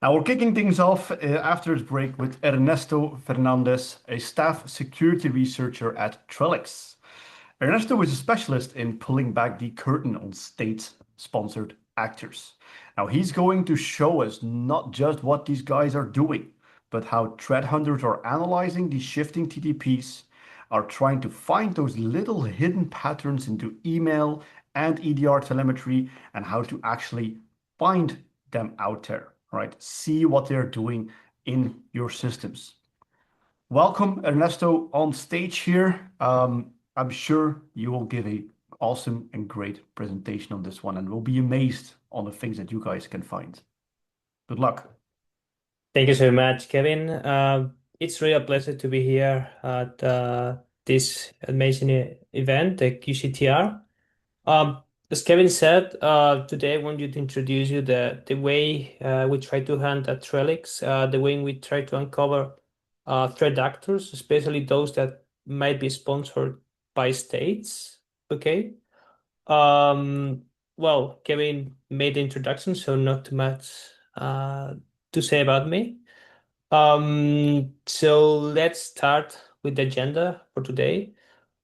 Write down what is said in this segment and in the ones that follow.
Now we're kicking things off after this break with Ernesto Fernández, a staff security researcher at Trellix. Ernesto is a specialist in pulling back the curtain on state-sponsored actors. Now he's going to show us not just what these guys are doing, but how threat hunters are analyzing these shifting TTPs, are trying to find those little hidden patterns into email and EDR telemetry, and how to actually find them out there, right? See what they're doing in your systems. Welcome, Ernesto, on stage here. I'm sure you will give a awesome and great presentation on this one, and we'll be amazed on the things that you guys can find. Good luck. Thank you so much, Kevin. It's really a pleasure to be here at this amazing event, the QCTR. As Kevin said, today I want you to introduce you the way we try to hunt at Trellix, the way we try to uncover threat actors, especially those that might be sponsored by states. Okay. Um, well, Kevin made the introduction, so not too much to say about me. So let's start with the agenda for today.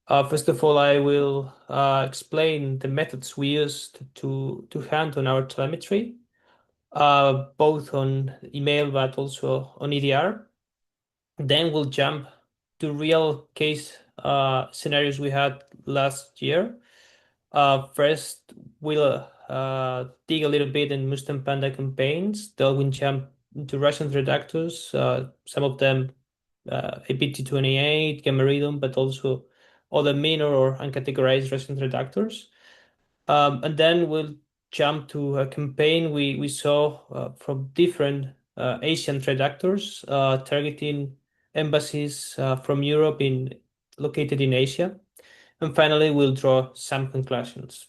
First of all, I will explain the methods we use to hunt on our telemetry, both on email but also on EDR. Then we'll jump to real case scenarios we had last year. First, we'll dig a little bit in Mustang Panda campaigns. Then we'll jump into Russian reductors, some of them APT28, Gammaridon, but also other minor or uncategorized Russian reductors. And then we'll jump to a campaign we saw from different Asian reductors targeting embassies from Europe located in Asia. And finally, we'll draw some conclusions.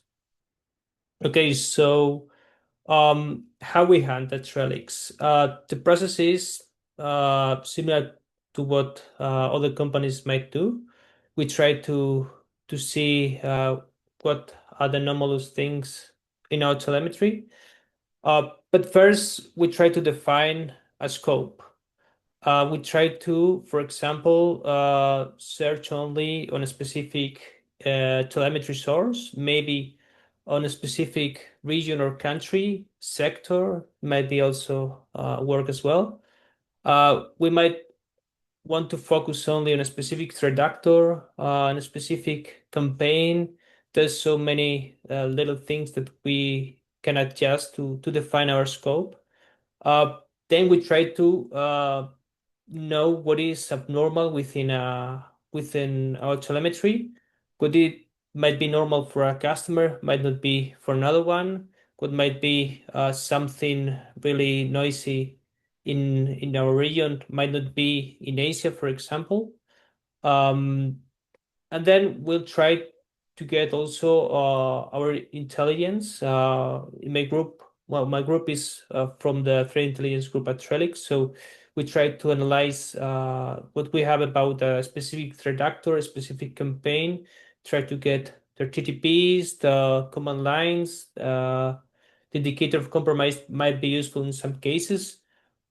Okay, so how we hunt the Trellix. The process is similar to what other companies might do. We try to see what are the anomalous things in our telemetry. But first, we try to define a scope. We try to, for example, search only on a specific telemetry source, maybe on a specific region or country, sector, might be also work as well. We might want to focus only on a specific threat actor, on a specific campaign. There's so many little things that we can adjust to define our scope. Then we try to know what is abnormal within our telemetry. What it might be normal for a customer, might not be for another one. What might be something really noisy in our region might not be in Asia, for example. Um, and then we'll try to get also our intelligence in my group. Well, my group is from the threat intelligence group at Trellix, so we try to analyze what we have about a specific threat actor, a specific campaign, try to get their TTPs, the command lines, the indicator of compromise might be useful in some cases.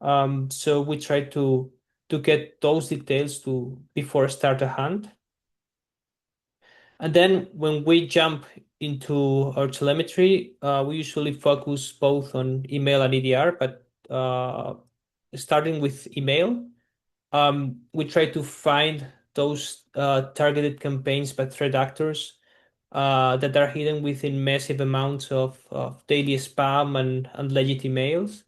So we try to get those details to before start a hunt. And then when we jump into our telemetry, we usually focus both on email and EDR, but starting with email, we try to find those targeted campaigns by threat actors that are hidden within massive amounts of daily spam and legit emails.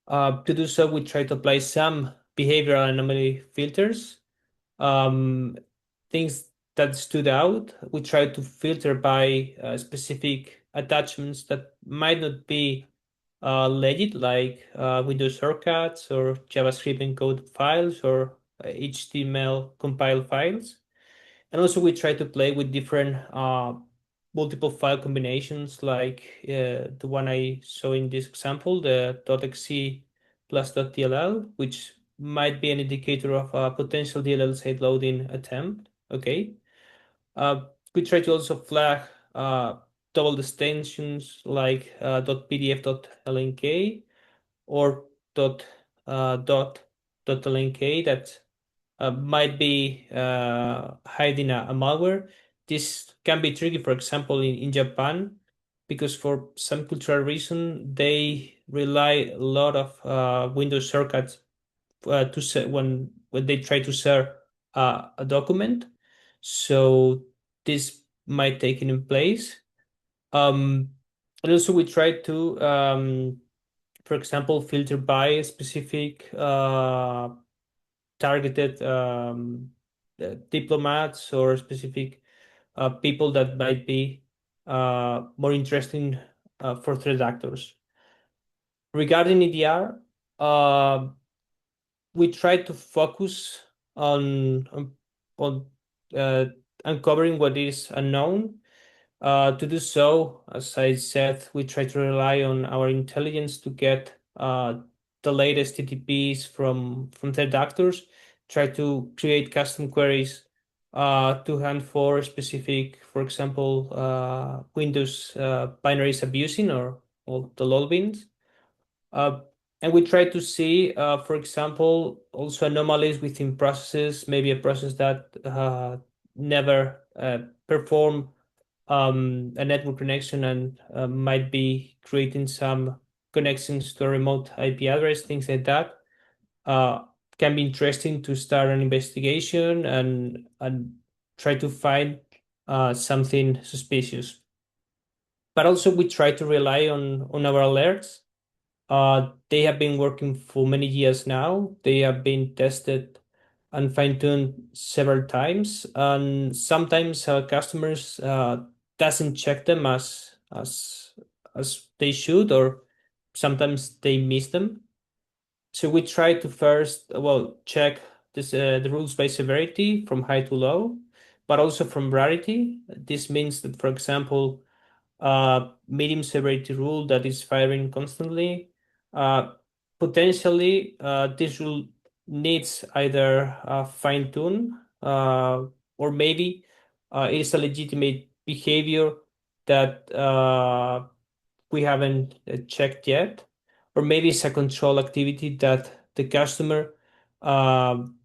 To do so, we try to apply some behavioral anomaly filters. Um, Things that stood out, we try to filter by specific attachments that might not be legit, like Windows shortcuts or JavaScript encode files or HTML compile files. And also we try to play with different multiple file combinations, like the one I saw in this example, the .exe plus .dll, which might be an indicator of a potential DLL side loading attempt. Okay. We try to also flag double extensions like .pdf.lnk or .lnk that might be hiding a malware. This can be tricky, for example, in Japan, because for some cultural reason they rely a lot of Windows shortcuts to when they try to share a document. So this might take it in place. Um, and also we try to, for example, filter by specific targeted diplomats or specific people that might be more interesting for threat actors. Regarding EDR, uh, we try to focus on uncovering what is unknown. To do so, as I said, we try to rely on our intelligence to get the latest TTPs from threat actors, try to create custom queries to hunt for specific, for example, Windows binaries abusing or the LOL bins. Uh, and we try to see, for example, also anomalies within processes, maybe a process that never perform a network connection and might be creating some connections to a remote IP address, things like that. Uh, can be interesting to start an investigation and try to find something suspicious. But also we try to rely on our alerts. They have been working for many years now. They have been tested and fine-tuned several times, and sometimes our customers doesn't check them as they should, or sometimes they miss them. So we try to first, well, check the rules by severity from high to low, but also from rarity. This means that, for example, medium severity rule that is firing constantly. Uh, Potentially, this rule needs either fine tune or maybe it is a legitimate behavior that we haven't checked yet, or maybe it's a control activity that the customer um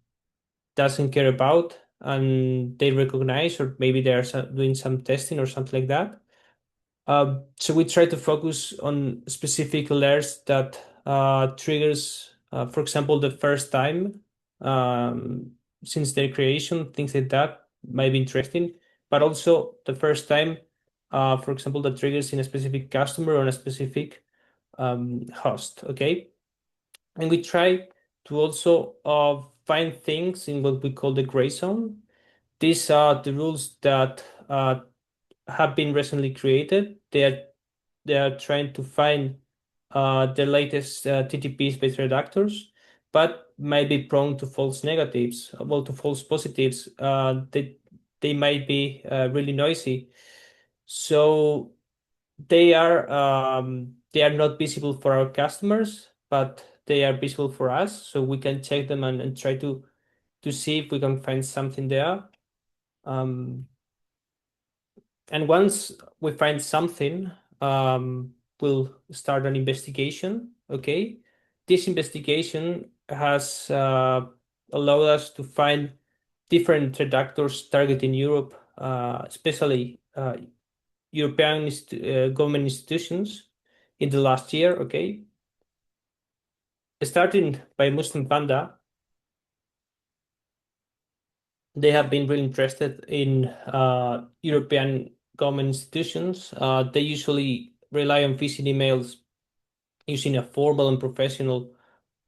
doesn't care about and they recognize, or maybe they are doing some testing or something like that. So we try to focus on specific alerts that triggers, for example, the first time since their creation, things like that might be interesting, but also the first time, for example, that triggers in a specific customer or on a specific host. Okay, and we try to also find things in what we call the gray zone. These are the rules that have been recently created. They are trying to find the latest TTP-based reductors, but might be prone to false negatives, well, to false positives. They might be really noisy, so they are not visible for our customers, but they are visible for us, so we can check them and try to see if we can find something there. Um, And once we find something, we'll start an investigation. Okay. This investigation has allowed us to find different threat actors targeting Europe, especially European government institutions in the last year. Okay. Starting by Muslim Panda, they have been really interested in European government institutions. They usually rely on phishing emails using a formal and professional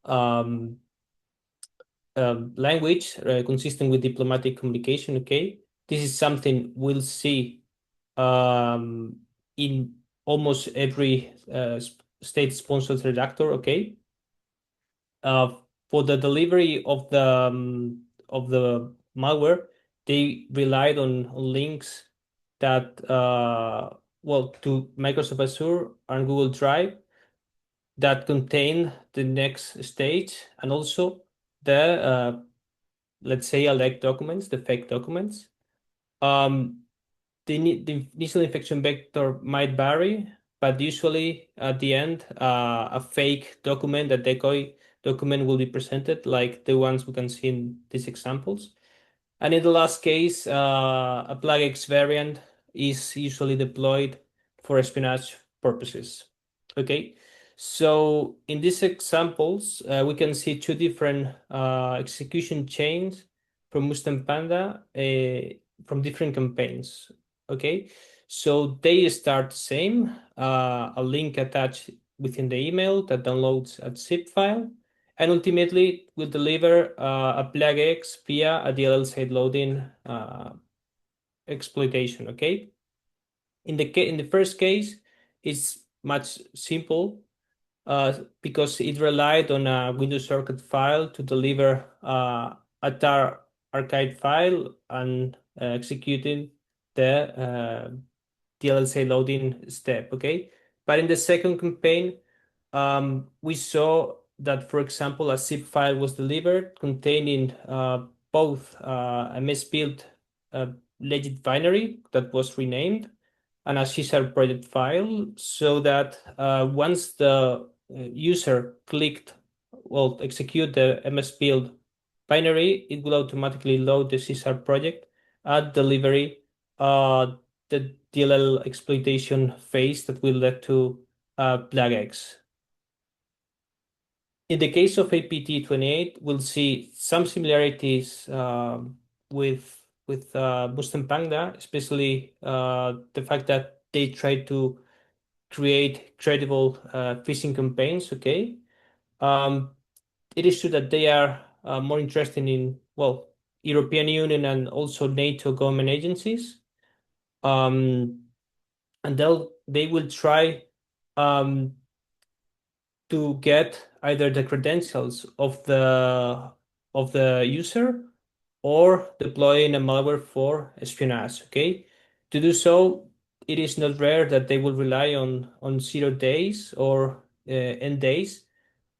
um, language consistent with diplomatic communication. Okay, this is something we'll see in almost every state-sponsored redactor. Okay, uh, for the delivery of the malware, they relied on links that well, to Microsoft Azure and Google Drive that contain the next stage, and also the let's say alert documents, the fake documents. Um, the initial infection vector might vary, but usually at the end, a fake document, that decoy document will be presented, like the ones we can see in these examples. And in the last case, a plugx variant is usually deployed for espionage purposes. Okay, so in these examples, we can see two different execution chains from Mustang Panda from different campaigns. Okay, so they start the same, a link attached within the email that downloads a zip file, and ultimately will deliver a plugx via a DLL side loading exploitation. Okay, in the first case, it's much simple because it relied on a Windows Circuit file to deliver a tar archive file and executing the DLL loading step. Okay, but in the second campaign, we saw that, for example, a zip file was delivered containing both a misbuilt legit binary that was renamed and a CSR project file, so that once the user clicked, well, execute the MS build binary, it will automatically load the CSR project at delivery, the DLL exploitation phase that will lead to plugx. In the case of APT28, we'll see some similarities with Mustang Panda, especially the fact that they try to create credible phishing campaigns. Okay, it is true that they are more interested in, well, European Union and also NATO government agencies, and they will try to get either the credentials of the user or deploying a malware for espionage. Okay, to do so, it is not rare that they will rely on 0 days or end days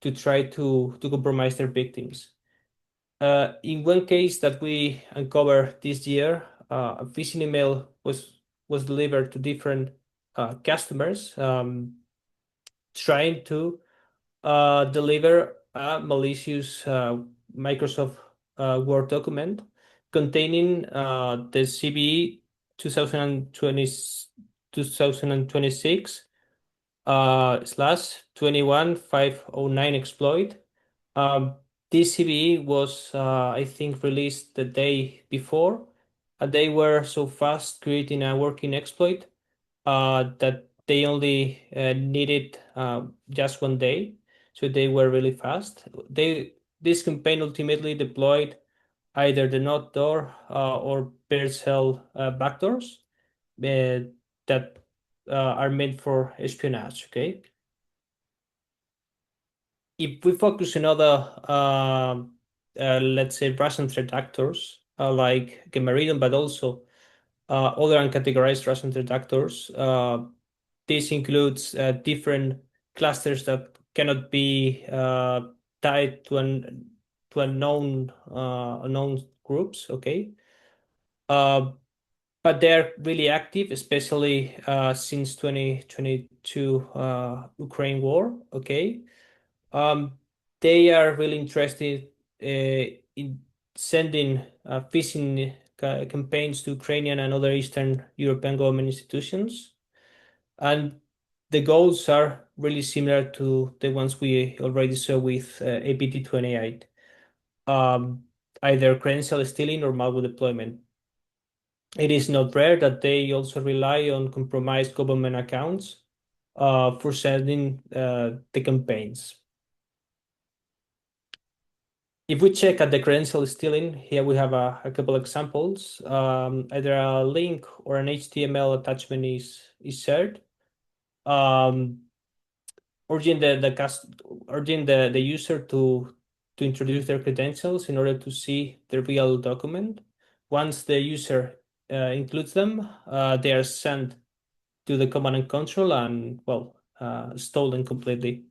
to try to compromise their victims. In one case that we uncovered this year, a phishing email was delivered to different customers, trying to deliver a malicious Microsoft Word document containing the CVE 2026 slash 21509 exploit. This CVE was, I think, released the day before, and they were so fast creating a working exploit that they only needed just 1 day, so they were really fast. This campaign ultimately deployed either the not door or bare shell backdoors that are meant for espionage. Okay, if we focus on other, let's say, Russian threat actors like Gemeridian, but also other uncategorized Russian threat actors, this includes different clusters that cannot be tied to unknown groups. Okay, but they're really active, especially since 2022 Ukraine war. Okay, um, they are really interested in sending phishing campaigns to Ukrainian and other Eastern European government institutions. And the goals are really similar to the ones we already saw with APT28, either credential stealing or malware deployment. It is not rare that they also rely on compromised government accounts for sending the campaigns. If we check at the credential stealing, here we have a couple examples. Either a link or an HTML attachment is shared, urging the user to introduce their credentials in order to see the real document. Once the user includes them, they are sent to the command and control and, well, stolen completely.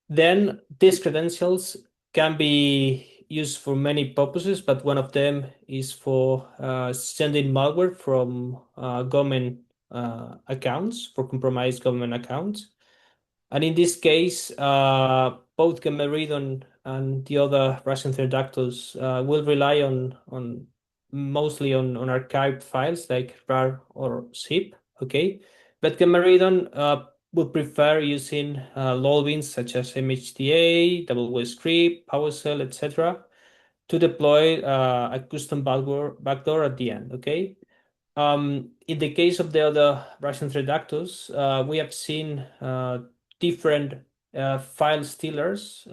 Then these credentials can be used for many purposes, but one of them is for sending malware from government accounts, for compromised government accounts. And in this case, both gamma read and the other Russian pterodactyls will rely on mostly on archived files like RAR or zip. Okay, but gamma read would prefer using LOL beans such as MHDA, WScript, PowerShell, etc. to deploy a custom backdoor at the end. Okay. In the case of the other Russian reductors, we have seen different file stealers,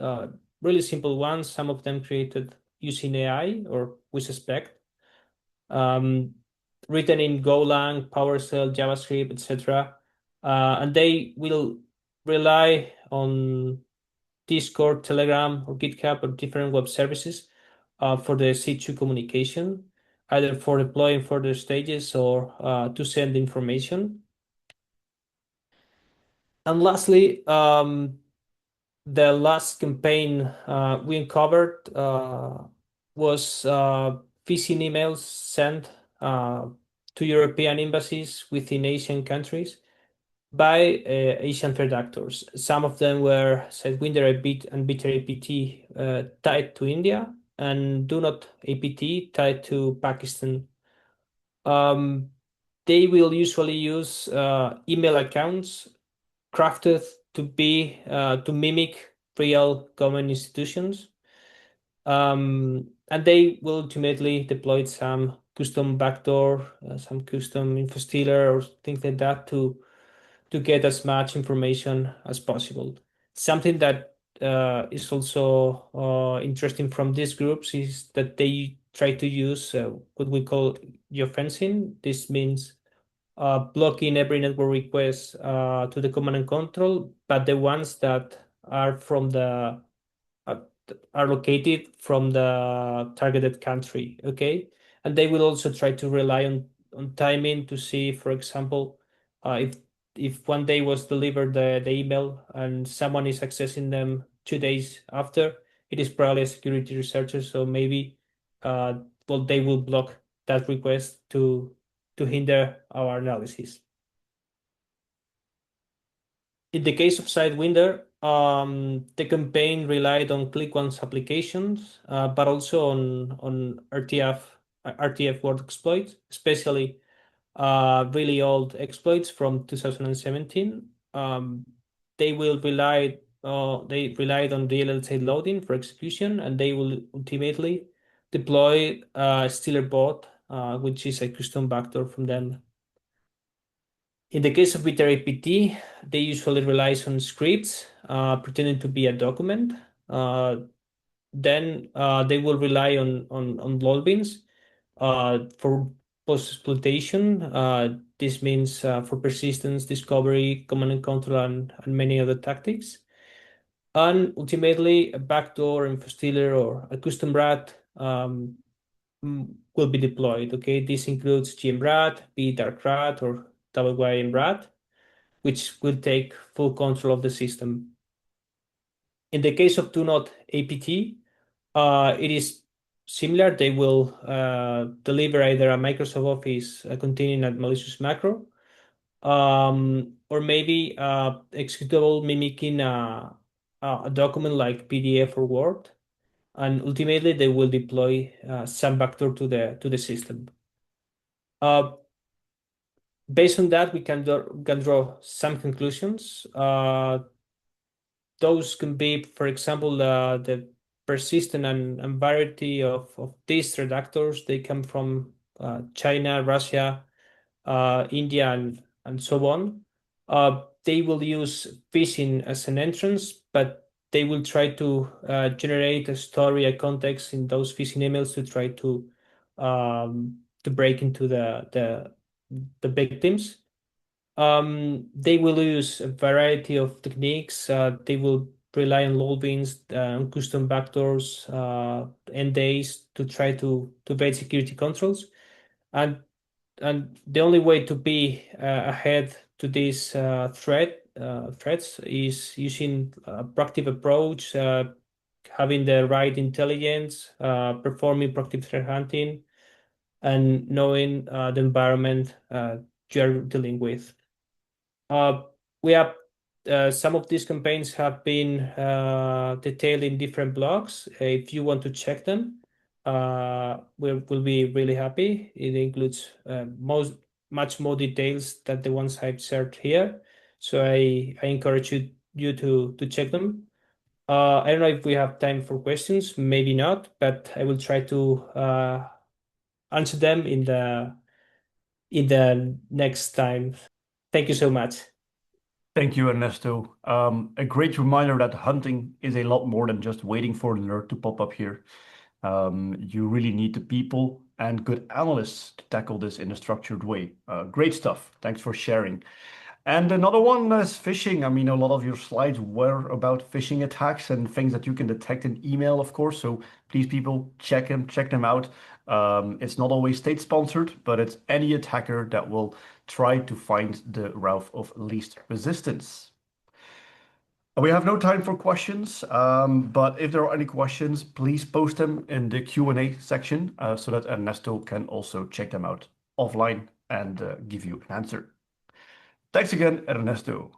really simple ones, some of them created using AI, or we suspect, um, written in Golang, PowerShell, JavaScript, etc. And they will rely on Discord, Telegram, or GitHub, or different web services for the C2 communication, either for deploying further stages or to send information. And lastly, the last campaign we uncovered was phishing emails sent to European embassies within Asian countries by Asian threat actors. Some of them were Sidewinder and Bitter APT tied to India, and Do Not APT tied to Pakistan. Um, they will usually use email accounts crafted to mimic real government institutions. And they will ultimately deploy some custom backdoor, some custom infostealer or things like that to get as much information as possible. Something that is also interesting from these groups is that they try to use what we call geofencing. This means blocking every network request to the command and control, but the ones that are from the uh, are located from the targeted country. Okay, and they will also try to rely on timing to see, for example, if one day was delivered the email and someone is accessing them 2 days after, it is probably a security researcher, so maybe well, they will block that request to hinder our analysis. In the case of Sidewinder, the campaign relied on click-once applications, but also on RTF word exploits, especially really old exploits from 2017. They relied on DLL side loading for execution, and they will ultimately deploy Stealer bot, which is a custom backdoor from them. In the case of Bitter APT, they usually rely on scripts pretending to be a document. Then they will rely on lolbeans for post-exploitation. This means for persistence, discovery, command and control, and many other tactics. And ultimately, a backdoor, infostealer, or a custom rat will be deployed. Okay, this includes GMRAT, BDarkRat, or WYMRAT, which will take full control of the system. In the case of Do Not APT, it is similar. They will deliver either a Microsoft Office containing a malicious macro, or maybe executable mimicking a document like PDF or Word, and ultimately they will deploy some backdoor to the system. Based on that, we can draw some conclusions. Those can be, for example, the persistent and variety of these reductors. They come from China, Russia, India, and so on. They will use phishing as an entrance, but they will try to generate a story, a context in those phishing emails to try to break into the victims. They will use a variety of techniques. They will rely on logins, on custom backdoors, end days to try to evade security controls. And and the only way to be ahead to these threats is using a proactive approach, having the right intelligence, performing proactive threat hunting, and knowing the environment you're dealing with. Uh, we have Some of these campaigns have been detailed in different blogs. If you want to check them, we'll be really happy. It includes much more details than the ones I've shared here. So I encourage you to check them. I don't know if we have time for questions, maybe not, but I will try to answer them in the next time. Thank you so much. Thank you, Ernesto. A great reminder that hunting is a lot more than just waiting for an alert to pop up here. You really need the people and good analysts to tackle this in a structured way. Great stuff. Thanks for sharing. And another one is phishing. I mean, a lot of your slides were about phishing attacks and things that you can detect in email, of course. So please, people, check them out. It's not always state-sponsored, but it's any attacker that will try to find the route of least resistance. We have no time for questions, but if there are any questions, please post them in the Q&A section so that Ernesto can also check them out offline and give you an answer. Thanks again, Ernesto.